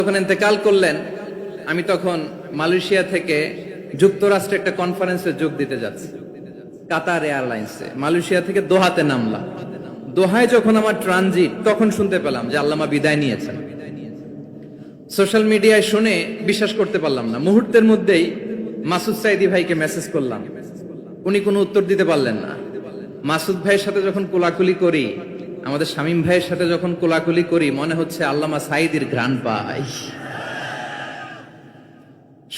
যখন ইন্তেকাল করলেন, আমি তখন মালয়েশিয়া থেকে যুক্তরাষ্ট্রে একটা কনফারেন্সে যোগ দিতে যাচ্ছি, কাতার এয়ারলাইন্সে। মালয়েশিয়া থেকে দোহাতে নামলাম। দোহায় যখন আমার ট্রানজিট, তখন শুনতে পেলাম যে আল্লামা বিদায় নিয়েছেন। সোশ্যাল মিডিয়ায় শুনে বিশ্বাস করতে পারলাম না। মুহূর্তের মধ্যেই মাসুদ সাইদি ভাইকে মেসেজ করলাম, উনি কোনো উত্তর দিতে পারলেন না। মাসুদ ভাইয়ের সাথে যখন কোলাকুলি করি, আমাদের শামীম ভাইয়ের সাথে যখন কোলাকুলি করি, মনে হচ্ছে আল্লামা সাইদির ঘ্রাণ পাই।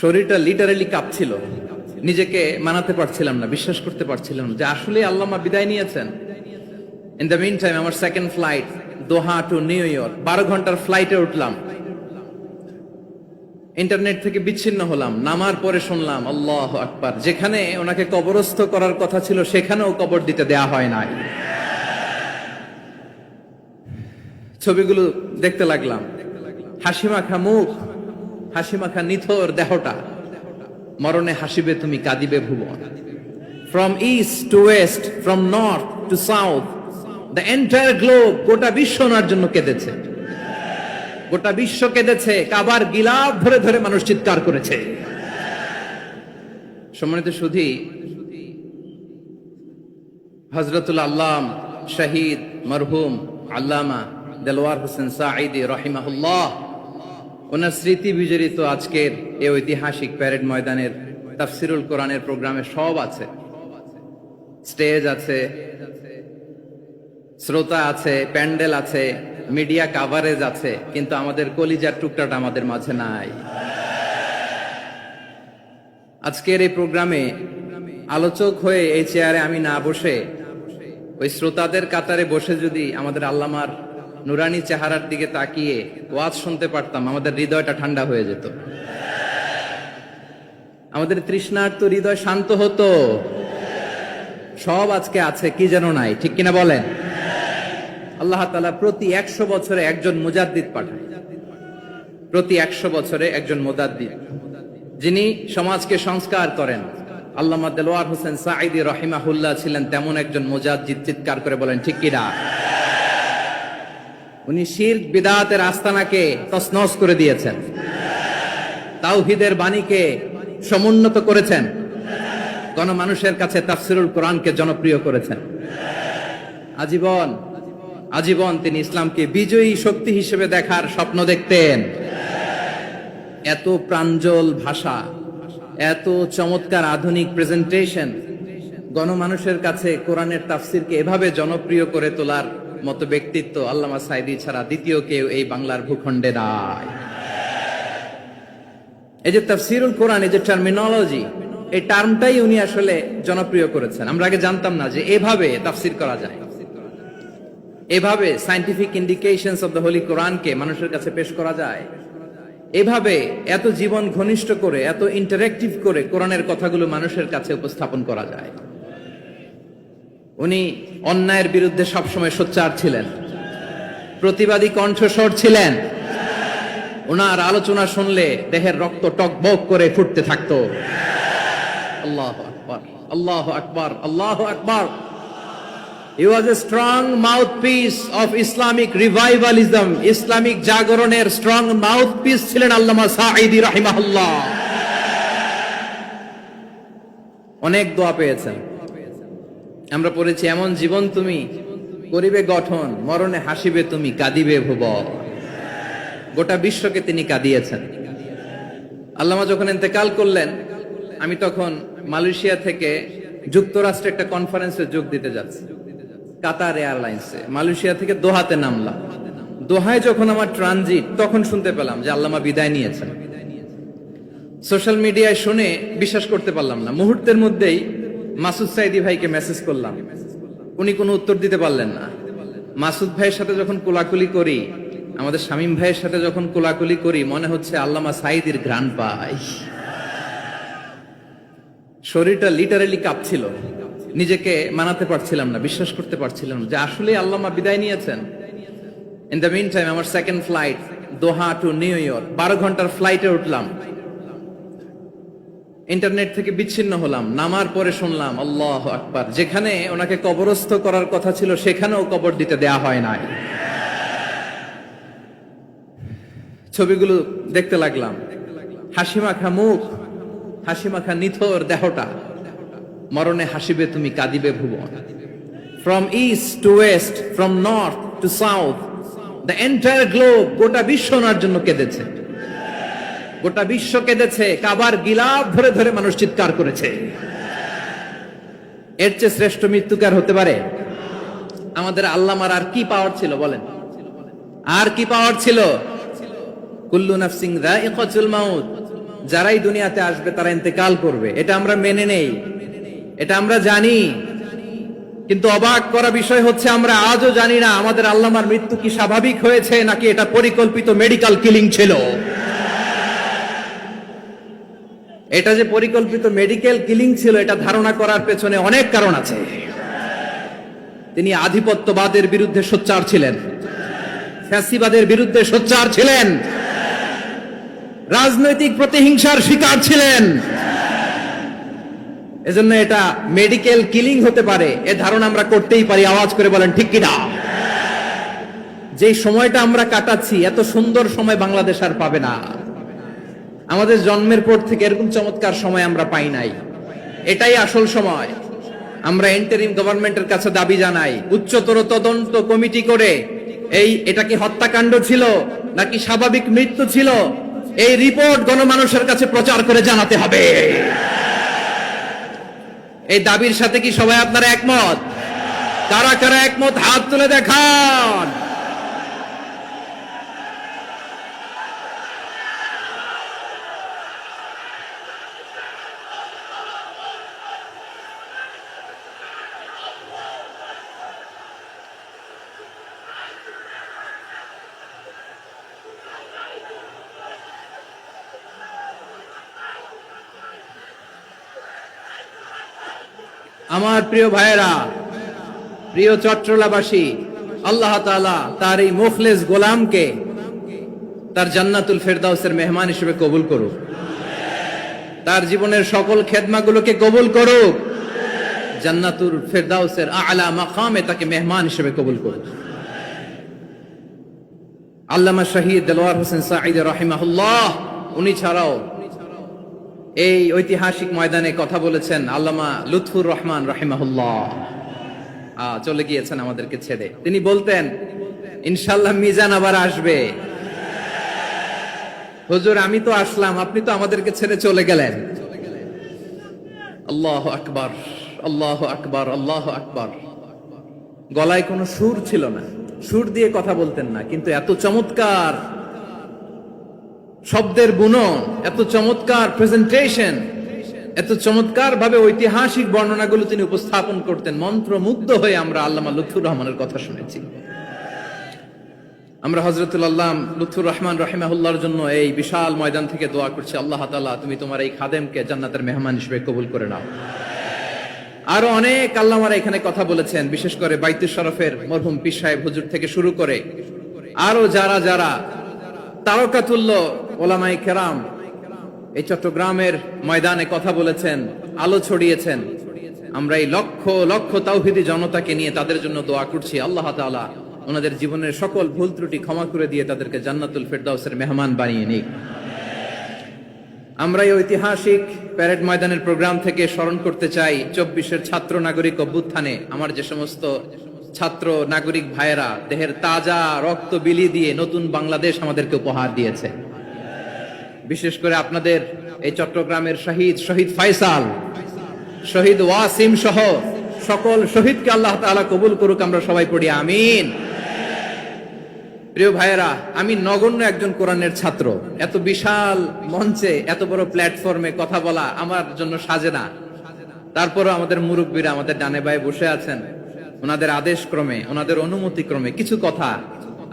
শরীরটা লিটারালি কাঁপছিল, নিজেকে মানাতে পারছিলাম না, বিশ্বাস করতে পারছিলাম না যে আসলে আল্লামা বিদায় নিয়েছেন। ইন দ্য মিন টাইম আমার সেকেন্ড ফ্লাইট দোহা টু নিউ ইয়র্ক, 12 ঘন্টার ফ্লাইটে উঠলাম। ইন্টারনেট থেকে বিচ্ছিন্ন হলাম। নামার পরে শুনলাম আল্লাহু আকবার, যেখানে ওনাকে কবরস্থ করার কথা ছিল সেখানেও কবর দিতে দেয়া হয় নাই। ছবিগুলো দেখতে লাগলাম, হাসি মাখা মুখ, হাসি মাখা নিথর দেহটা, মরণে হাসিবে তুমি কাঁদিবে ভুবন। From east to west, from north to south, the entire globe, গোটা বিশ্ব ওনার জন্য কেঁদেছে, গোটা বিশ্ব কেঁদেছে। কাবার গিলাফ ধরে ধরে মানুষ চিৎকার করেছে। সম্মানিত সুধী, হযরতুল আল্লাম শহীদ মরহুম আল্লামা দেলওয়ার হোসেন সাঈদী রাহিমাহুল্লাহ, ওনার স্মৃতি বিজড়িত আজকের এই ঐতিহাসিক প্যারেড ময়দানের তাফসিরুল কোরআনের প্রোগ্রামে সব আছে। স্টেজ আছে, শ্রোতা আছে, প্যান্ডেল আছে, মিডিয়া কাভারেজ আছে, কিন্তু আমাদের কলিজার টুকরাটা আমাদের মাঝে নাই। আজকের এই প্রোগ্রামে আলোচক হয়ে এই চেয়ারে আমি না বসে, ওই শ্রোতাদের কাতারে বসে যদি আমাদের আল্লামার নুরানি চেহারার দিকে তাকিয়ে ওয়াজ শুনতে পারতাম, আমাদের হৃদয়টা ঠান্ডা হয়ে যেত, আমাদের তৃষ্ণার্ত হৃদয় শান্ত হতো। সব আজকে আছে, কি যেন নাই, ঠিক কিনা বলেন? আল্লাহ তাআলা প্রতি 100 বছরে একজন মুজাদ্দিদ পাঠান, প্রতি 100 বছরে একজন মুজাদ্দিদ, যিনি সমাজকে সংস্কার করেন। আল্লামা দেলওয়ার হোসেন সাঈদী রাহিমাহুল্লাহ ছিলেন তেমন একজন মুজাদ্দিদ। চিৎকার করে বলেন ঠিক কিনা? উনি শিরক বিদআতের আস্তানাকে তছনছ করে দিয়েছেন, তাওহীদের বাণীকে সমুন্নত করেছেন, গণমানুষের কাছে তাফসিরুল কোরআনকে জনপ্রিয় করেছেন। আজীবন আজীবন তিনি ইসলামকে বিজয়ী শক্তি হিসেবে দেখার স্বপ্ন দেখতেন। এত প্রাঞ্জল ভাষা, এত চমৎকার আধুনিক প্রেজেন্টেশন, গণমানুষের কাছে কোরআনের তাফসিরকে এভাবে জনপ্রিয় করে তোলার মতো ব্যক্তিত্ব আল্লামা সাঈদী ছাড়া দ্বিতীয় কেউ এই বাংলার ভূখণ্ডে নাই। এই যে তাফসিরুল কোরআন, এই যে টার্মিনোলজি, এই টার্মটাই উনি আসলে জনপ্রিয় করেছেন। আমরা আগে জানতাম না যে এভাবে তাফসির করা যায়, এভাবে scientific indications of the Holi কোরআনকে মানুষের কাছে পেশ করা যায়, এভাবে এত জীবন ঘনিষ্ঠ করে, এত ইন্টারেক্টিভ করে কোরআনের কথাগুলো মানুষের কাছে উপস্থাপন করা যায়। উনি অন্যায়ের বিরুদ্ধে সবসময় সোচ্চার ছিলেন, প্রতিবাদী কণ্ঠস্বর ছিলেন। ওনার আলোচনা শুনলে দেহের রক্ত টকবক করে ফুটতে থাকতো। আল্লাহু আকবার, আল্লাহু আকবার, আল্লাহু আকবার। He was a strong mouthpiece of Islamic revivalism. Islamic জাগরণের স্ট্রং মাউথপিস ছিলেন আল্লামা সাঈদী রাহিমাহুল্লাহ। অনেক দোয়া পেয়েছেন। আমরা পড়েছি, এমন জীবন তুমি করিবে গঠন, মরণে হাসিবে তুমি কাঁদিবে ভুবন। গোটা বিশ্বকে তিনি কাঁদিয়েছেন। আল্লামা যখন ইন্তেকাল করলেন, আমি তখন মালয়েশিয়া থেকে যুক্তরাষ্ট্রে একটা কনফারেন্সে যোগ দিতে যাচ্ছি, কাতার এয়ারলাইন্সে। মালয়েশিয়া থেকে দোহাতে নামলাম। দোহায় যখন আমার ট্রানজিট, তখন শুনতে পেলাম যে আল্লামা বিদায় নিয়েছেন। সোশ্যাল মিডিয়ায় শুনে বিশ্বাস করতে পারলাম না। মুহূর্তের মধ্যেই মাসুদ সাইদি ভাইকে মেসেজ করলাম, উনি কোনো উত্তর দিতে পারলেন না। মাসুদ ভাইয়ের সাথে যখন কোলাকুলি করি, আমাদের শামীম ভাইয়ের সাথে যখন কোলাকুলি করি, মনে হচ্ছে আল্লামা সাইদির ঘ্রাণ পাই। শরীরটা লিটারালি কাঁপছিল, নিজেকে মানাতে পারছিলাম না, বিশ্বাস করতে পারছিলাম না যে আসলে আল্লামা বিদায় নিয়েছেন। ইন দ্য মিন টাইম আমার সেকেন্ড ফ্লাইট দোহা টু নিউ ইয়র্ক, 12 ঘন্টার ফ্লাইটে উঠলাম। ইন্টারনেট থেকে বিচ্ছিন্ন হলাম। নামার পরে শুনলাম আল্লাহু আকবার, যেখানে ওনাকে কবরস্থ করার কথা ছিল সেখানেও কবর দিতে দেয়া হয় নাই। ছবিগুলো দেখতে লাগলাম। হাসি মাখা মুখ, হাসি মাখা নিথর দেহটা, মরণে হাসিবে তুমি কাঁদিবে ভুবন। From east to west, from north to south, the entire globe, গোটা বিশ্ব ওনার জন্য কেঁদেছে। গোটা বিশ্ব কেঁদেছে, কাবার গিলাফ ধরে ধরে মানুষ চিৎকার করেছে। এর চেয়ে শ্রেষ্ঠ মৃত্যুকার হতে পারে? আমাদের আল্লামার আর কি পাওয়ার ছিল বলেন? আর কি পাওয়ার ছিল? কুল্লু নাফসিন যায়িকাতুল মাউত, যারাই দুনিয়াতে আসবে তারা ইন্তেকাল করবে, এটা আমরা মেনে নেই, এটা আমরা জানি। কিন্তু অবাক করা বিষয় হচ্ছে আমরা আজও জানি না আমাদের আল্লামার মৃত্যু কি স্বাভাবিক হয়েছে নাকি এটা পরিকল্পিত মেডিকেল কিলিং ছিল। এটা যে পরিকল্পিত মেডিকেল কিলিং ছিল এটা ধারণা করার পেছনে অনেক কারণ আছে। তিনি আধিপত্যবাদের বিরুদ্ধে সোচ্চার ছিলেন, ফ্যাসিবাদের বিরুদ্ধে সোচ্চার ছিলেন, রাজনৈতিক প্রতিহিংসার শিকার ছিলেন। এজন্য এটা মেডিকেল কিলিং হতে পারে এ ধারণা আমরা করতেই পারি। আওয়াজ করে বলেন ঠিক কিনা? যে সময়টা আমরা কাটাচ্ছি এত সুন্দর সময় বাংলাদেশ আর পাবে না। আমাদের জন্মের পর থেকে এরকম চমৎকার সময় আমরা পাই নাই। এটাই আসল সময়। আমরা ইন্টারিম গভর্নমেন্টের কাছে দাবি জানাই, উচ্চতর তদন্ত কমিটি করে এটা কি হত্যাকাণ্ড ছিল নাকি স্বাভাবিক মৃত্যু ছিল, এই রিপোর্ট গণমানুষের কাছে প্রচার করে জানাতে হবে। এই দাবির সাথে কি সবাই আপনারা একমত? কারা কারা একমত হাত তুলে দেখান। আমার প্রিয় ভাইয়েরা, প্রিয় চট্টলাবাসী, আল্লাহ তাআলা তার এই মুখলেস গোলামকে তার জান্নাতুল ফেরদাউসের মেহমান হিসেবে কবুল করুক। তার জীবনের সকল খেদমাগুলোকে কবুল করুক। জান্নাতুল ফেরদাউসের আলা মাকামে তাকে মেহমান হিসেবে কবুল করুক। আল্লামা শহীদ দেলোয়ার হোসেন সাঈদ রাহিমাহুল্লাহ, উনি ছাড়াও এই ঐতিহাসিক ময়দানে কথা বলেছেন আল্লামা লুৎফুর রহমান রাহিমাহুল্লাহ। চলে গিয়েছেন আমাদেরকে ছেড়ে। তিনি বলতেন, ইনশাআল্লাহ মিজান আবার আসবে। হুজুর আমি তো আসলাম, আপনি তো আমাদেরকে ছেড়ে চলে গেলেন। আল্লাহু আকবার, আল্লাহু আকবার, আল্লাহু আকবার। গলায় কোনো সুর ছিল না, সুর দিয়ে কথা বলতেন না, কিন্তু এত চমৎকার শব্দের বুনন, এত চমৎকার প্রেজেন্টেশন, এত চমৎকার ভাবে ঐতিহাসিক বর্ণনাগুলো তিনি উপস্থাপন করতেন। মন্ত্রমুগ্ধ হয়ে আমরা আল্লামা লুৎফুর রহমানের কথা শুনেছি। আমরা হযরতুল আল্লামা লুৎফুর রহমান রাহিমাহুল্লাহর জন্য এই বিশাল ময়দান থেকে দোয়া করছি, আল্লাহ তাআলা তুমি তোমার এই খাদেমকে জান্নাতের মেহমান হিসেবে কবুল করে নাও। আরো অনেক আল্লামারা এখানে কথা বলেছেন, বিশেষ করে বাইতুল শরফের মরহুম পীর সাহেব হুজুর থেকে শুরু করে আরো যারা যারা তারকাতুল্য ওলামায়ে কেরাম এই চট্টগ্রামের ময়দানে কথা বলেছেন, আলো ছড়িয়েছেন। আমরা এই লক্ষ লক্ষ তাওহীদি জনতাকে নিয়ে তাদের জন্য দোয়া করছি, আল্লাহ তাআলা ওনাদের জীবনের সকল ভুল ত্রুটি ক্ষমা করে দিয়ে তাদেরকে জান্নাতুল ফেরদাউসের মেহমান বানিয়ে নিক। আমরা এই ঐতিহাসিক প্যারেড ময়দানের প্রোগ্রাম থেকে স্মরণ করতে চাই 24-এর ছাত্র নাগরিক অভ্যুত্থানে আমার যে সমস্ত ছাত্র নাগরিক ভাইয়েরা দেহের তাজা রক্ত বিলি দিয়ে নতুন বাংলাদেশ আমাদেরকে উপহার দিয়েছে। বিশেষ করে আপনাদের এই চট্টগ্রামের শহীদ ফাইসাল, শহীদ ওয়াসিম সহ সকল শহীদকে আল্লাহ তাআলা কবুল করুক। আমরা সবাই পড়ি আমিন। প্রিয় ভাইয়েরা, আমি নগণ্য একজন কোরআনের ছাত্র। এত বিশাল মঞ্চে এত বড় প্ল্যাটফর্মে কথা বলা আমার জন্য সাজে না। তারপরও আমাদের মুরব্বীরা আমাদের ডানে বায়ে বসে আছেন, ওনাদের আদেশ ক্রমে, ওনাদের অনুমতি ক্রমে কিছু কথা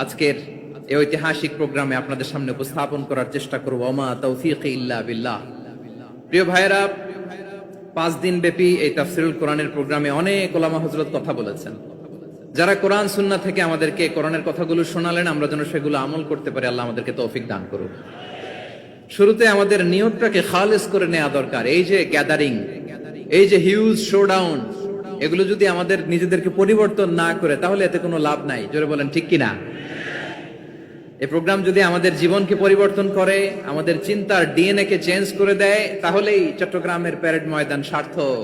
আজকের এই ঐতিহাসিক প্রোগ্রামে আপনাদের সামনে উপস্থাপন করার চেষ্টা করব। ওমা তাওফীকি ইল্লা বিল্লাহ। প্রিয় ভাইয়েরা, 5 দিন ব্যাপী এই তাফসীরুল কোরআনের প্রোগ্রামে অনেক ওলামা হযরত কথা বলেছেন। যারা কোরআন সুন্নাহ থেকে আমাদেরকে কোরআনের কথাগুলো শোনালেন, আমরা যেন সেগুলো আমল করতে পারি, আল্লাহ আমাদেরকে তৌফিক দান করুন। শুরুতে আমাদের নিয়তটাকে খালেস করে নেওয়া দরকার। এই যে গ্যাদারিং, এই যে হিউজ শোডাউন, এগুলো যদি আমাদের নিজেদেরকে পরিবর্তন না করে তাহলে এতে কোনো লাভ নাই। জোরে বলেন ঠিক কিনা? এই প্রোগ্রাম যদি আমাদের জীবনকে পরিবর্তন করে, আমাদের চিন্তার ডিএনএ কে চেঞ্জ করে দেয়, তাহলেই চট্টগ্রামের প্যারেড ময়দান সার্থক।